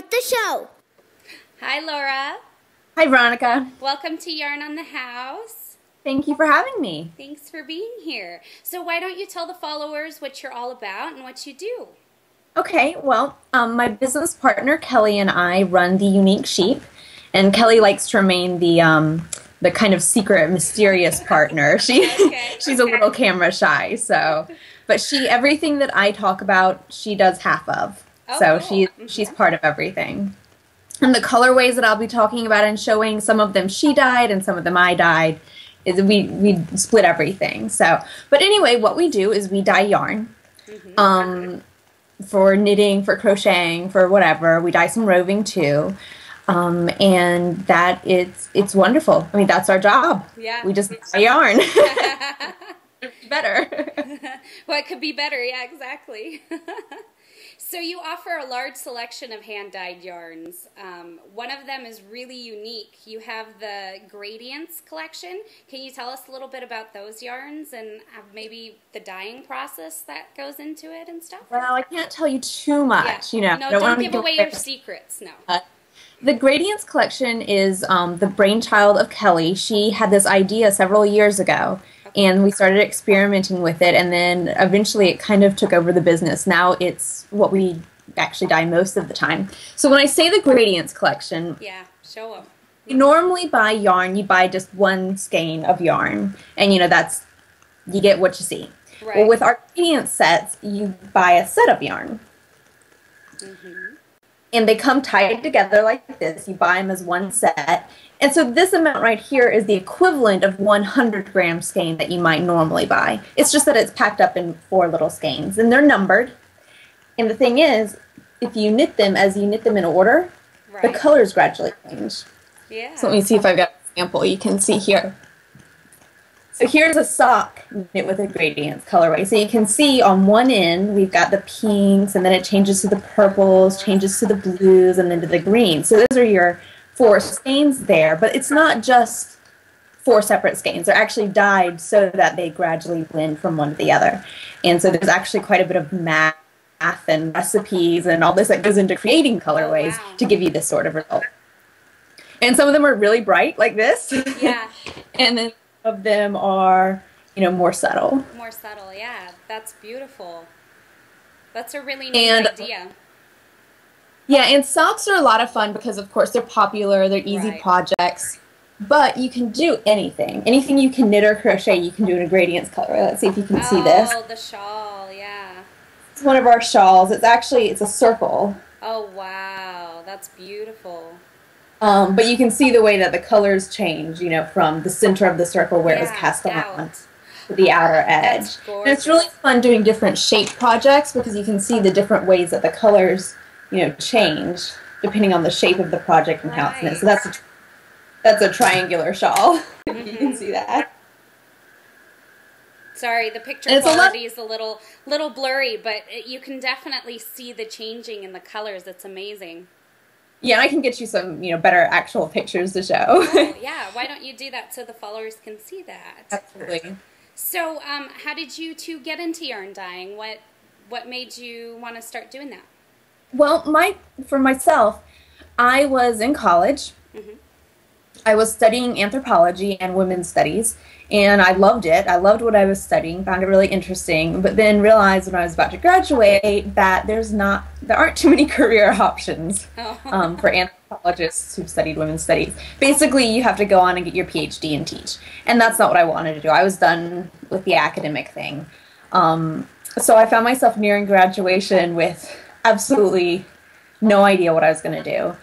Start the show. Hi, Laura. Hi, Veronica. Welcome to Yarn on the House. Thank you for having me. Thanks for being here. So why don't you tell the followers what you're all about and what you do? Okay, well, my business partner Kelly and I run the Unique Sheep, and Kelly likes to remain the kind of secret, mysterious partner. She's a little camera shy, but everything that I talk about, she does half of. So cool. she's part of everything. And the colorways that I'll be talking about and showing, some of them she dyed and some of them I dyed, is we split everything. So, but anyway, what we do is we dye yarn. For knitting, for crocheting, for whatever. We dye some roving too. And that it's wonderful. I mean, that's our job. Yeah. We just dye yarn. Better. What could be better? Yeah, exactly. So you offer a large selection of hand-dyed yarns. One of them is really unique. You have the Gradients collection. Can you tell us a little bit about those yarns and maybe the dyeing process that goes into it and stuff? Well, I can't tell you too much. Yeah. You know, No, don't give away your secrets. No. The Gradients collection is the brainchild of Kelly. She had this idea several years ago. And we started experimenting with it, and then eventually it kind of took over the business. Now it's what we actually dye most of the time. So when I say the Gradients collection, yeah, show them. You normally buy yarn, you buy just one skein of yarn, and you get what you see. Right. Well, with our Gradients sets, you buy a set of yarn. And they come tied together like this. You buy them as one set. And so this amount right here is the equivalent of 100-gram skein that you might normally buy. It's just that it's packed up in 4 little skeins, and they're numbered. And the thing is, if you knit them as you knit them in order, the colors gradually change. Yeah. So let me see if I've got an example you can see here. So here's a sock knit with a Gradients colorway. So you can see on one end we've got the pinks, and then it changes to the purples, changes to the blues, and then to the greens. So those are your 4 skeins there, but it's not just 4 separate skeins. They're actually dyed so that they gradually blend from one to the other. And so there's actually quite a bit of math and recipes and all this that goes into creating colorways to give you this sort of result. And some of them are really bright, like this. Yeah. And then some of them are, more subtle. More subtle, yeah. That's beautiful. That's a really neat idea. Yeah, and socks are a lot of fun because, of course, they're popular, they're easy projects, but you can do anything. Anything you can knit or crochet, you can do in a Gradients colorway. Let's see if you can see this. Oh, the shawl, yeah. It's one of our shawls. It's a circle. Oh, wow, that's beautiful. But you can see the way that the colors change, from the center of the circle where it was cast on to the outer edge. And it's really fun doing different shape projects because you can see the different ways that the colors change depending on the shape of the project and how it's knit. So that's a triangular shawl. You can see that. Sorry, the picture quality is a little blurry, but you can definitely see the changing in the colors. It's amazing. Yeah, I can get you some, better actual pictures to show. Oh, yeah, why don't you do that so the followers can see that? Absolutely. So, how did you two get into yarn dyeing? What made you want to start doing that? Well, for myself, I was in college. I was studying anthropology and women's studies, and I loved it. I loved what I was studying, found it really interesting, but then realized when I was about to graduate that there aren't too many career options for anthropologists who've studied women's studies. Basically, you have to go on and get your PhD and teach, and that's not what I wanted to do. I was done with the academic thing. So I found myself nearing graduation with absolutely no idea what I was going to do.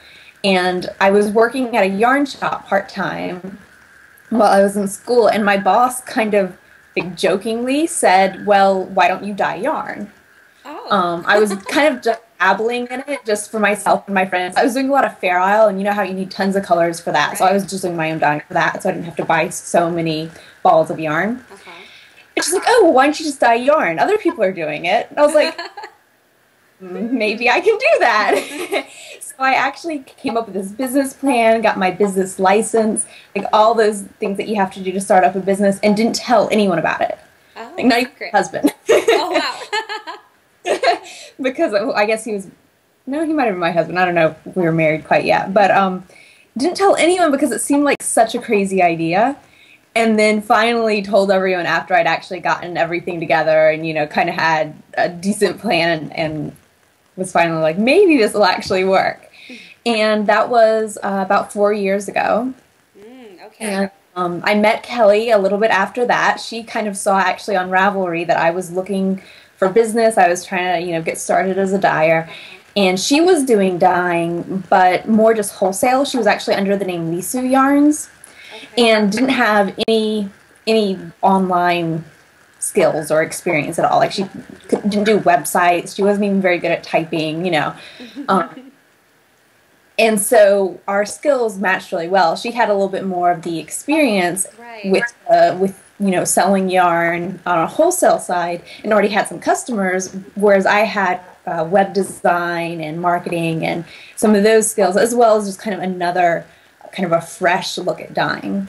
And I was working at a yarn shop part-time while I was in school, and my boss kind of jokingly said, well, why don't you dye yarn? I was kind of just dabbling in it just for myself and my friends. I was doing a lot of Fair Isle, and you know how you need tons of colors for that. So I was just doing my own dyeing for that, so I didn't have to buy so many balls of yarn. And she's like, oh, well, why don't you just dye yarn? Other people are doing it. And I was like, maybe I can do that. So I actually came up with this business plan, got my business license, all those things that you have to do to start up a business, and didn't tell anyone about it. Oh, not even my husband. Oh, wow. Because I guess he was no, he might have been my husband. I don't know if we were married quite yet, but didn't tell anyone because it seemed like such a crazy idea. And then finally told everyone after I'd actually gotten everything together and, you know, kind of had a decent plan and was finally like, maybe this will actually work. And that was about 4 years ago. Okay. And I met Kelly a little bit after that. She kind of saw actually on Ravelry that I was looking for business. I was trying to, you know, get started as a dyer. And she was doing dyeing, but more just wholesale. She was actually under the name Lough Yarns. Okay. And didn't have any online skills or experience at all. Like she didn't do websites. She wasn't even very good at typing, you know. And so our skills matched really well. She had a little bit more of the experience with you know, selling yarn on a wholesale side and already had some customers, whereas I had web design and marketing and some of those skills, as well as just kind of another kind of a fresh look at dyeing.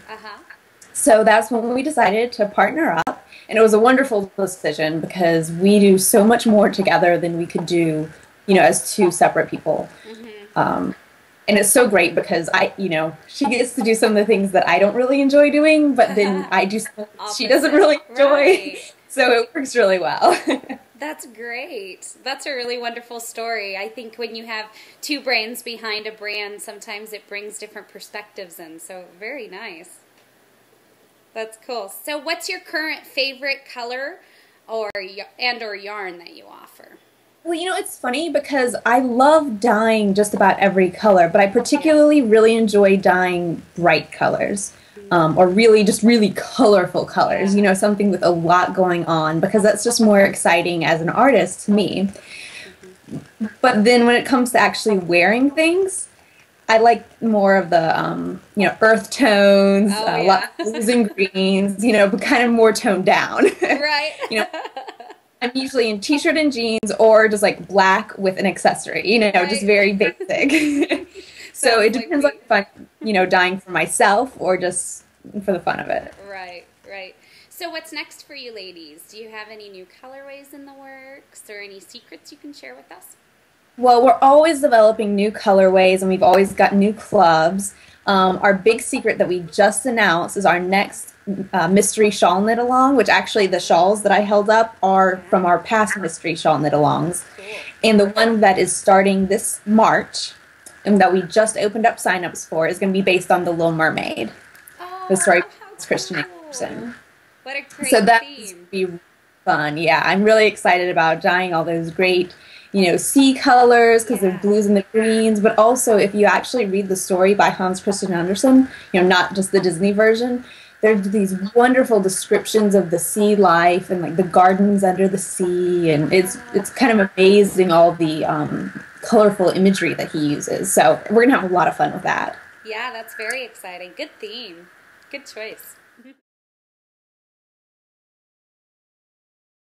So that's when we decided to partner up, and it was a wonderful decision because we do so much more together than we could do, you know, as two separate people. And it's so great because you know, she gets to do some of the things that I don't really enjoy doing, but then I do something she doesn't really enjoy. Right. So it works really well. That's great. That's a really wonderful story. I think when you have two brains behind a brand, sometimes it brings different perspectives in. So very nice. That's cool. So what's your current favorite color or yarn that you offer? Well, you know, it's funny because I love dyeing just about every color, but I particularly really enjoy dyeing bright colors, or really colorful colors, you know, something with a lot going on, because that's just more exciting as an artist to me. But then when it comes to actually wearing things, I like more of the, you know, earth tones, lots of blues and greens, you know, but kind of more toned down. Right. You know, I'm usually in t-shirt and jeans or just like black with an accessory, you know, just very basic. So it depends on if I'm, you know, dyeing for myself or just for the fun of it. Right, right. So what's next for you ladies? Do you have any new colorways in the works or any secrets you can share with us? Well, we're always developing new colorways and we've always got new clubs. Our big secret that we just announced is our next mystery shawl knit along, which actually the shawls that I held up are from our past mystery shawl knit alongs. And the one that is starting this March and that we just opened up signups for is going to be based on the Little Mermaid. Oh, the story of Christian cool. Andersen. What a great So that theme. would be fun. Yeah, I'm really excited about dyeing all those great, you know, sea colors because they're blues and the greens, but also if you actually read the story by Hans Christian Andersen, you know, not just the Disney version, there's these wonderful descriptions of the sea life and like the gardens under the sea, and it's kind of amazing all the colorful imagery that he uses. So we're gonna have a lot of fun with that. Yeah, that's very exciting. Good theme. Good choice.